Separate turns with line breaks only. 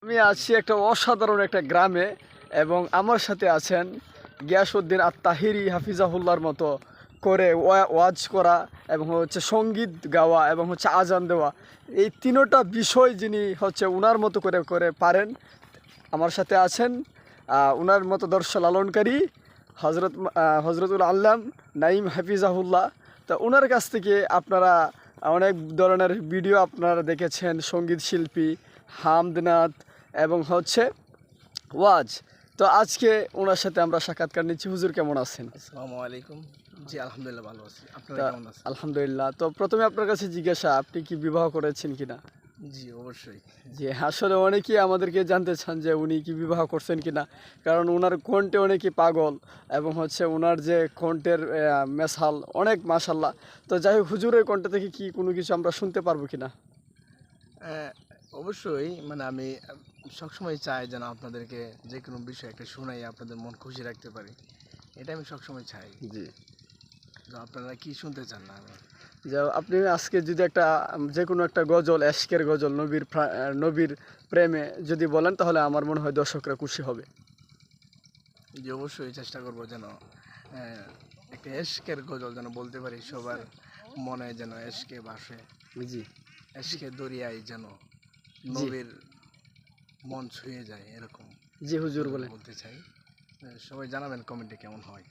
আমি আছি একটা অসাধারণ একটা গ্রামে এবং আমার সাথে আছেন গিয়াসউদ্দিন আত-তাহিরি হাফিজাহুল্লাহর মতো করে ওয়াজ করা এবং হচ্ছে সঙ্গীত গাওয়া এবং হচ্ছে আজান দেওয়া, এই তিনোটা বিষয় যিনি হচ্ছে উনার মতো করে করে পারেন। আমার সাথে আছেন উনার মতো দর্শ লালনকারী হজরতুল আল্লাম নাইম হাফিজাহুল্লাহ। তো ওনার কাছ থেকে আপনারা অনেক ধরনের ভিডিও আপনারা দেখেছেন, সঙ্গীত শিল্পী, হামদনাথ এবং হচ্ছে ওয়াজ। তো আজকে ওনার সাথে আমরা সাক্ষাৎকার নিচ্ছি। হুজুর কেমন আছেন?
আসসালামু আলাইকুম। জি আলহামদুলিল্লাহ ভালো আছি। আপনারা
তা
কেমন আছেন?
আলহামদুলিল্লাহ। তো প্রথমে আপনার কাছে জিজ্ঞাসা, আপনি কি বিবাহ করেছেন কিনা?
জি অবশ্যই।
জি, আসলে অনেকেই আমাদেরকে জানতে চান যে উনি কি বিবাহ করছেন কিনা, কারণ ওনার কণ্ঠে অনেকেই পাগল এবং হচ্ছে ওনার যে কণ্ঠের মেসাল অনেক মাশাল্লাহ। তো যাই হোক, হুজুরের কণ্ঠ থেকে কি কোনো কিছু আমরা শুনতে পারবো কিনা?
অ্যা অবশ্যই মানে আমি সবসময় চাই যেন আপনাদেরকে যেকোনো বিষয় একটা শোনাই আপনাদের মন খুশি রাখতে পারি। এটা আমি সবসময় চাই।
জি,
তো আপনারা কি শুনতে চান না আমি?
যে আপনি আজকে যদি একটা যে কোনো একটা গজল, এশকের গজল, নবীর প্রেমে যদি বলেন, তাহলে আমার মনে হয় দর্শকরা খুশি হবে।
জি অবশ্যই চেষ্টা করব যেন অ্যা একটা এশকের গজল যেন বলতে পারি সবার মনে যেন এশকে ভাসে।
জি,
এশকে দরিয়ায় যেন
জি,
নবীর মন ছুঁয়ে যায় এরকম
জি হুজুর
গজল
বলেন।
বলতে চাই। সবাই জানাবেন কমেন্টে কেমন হয়।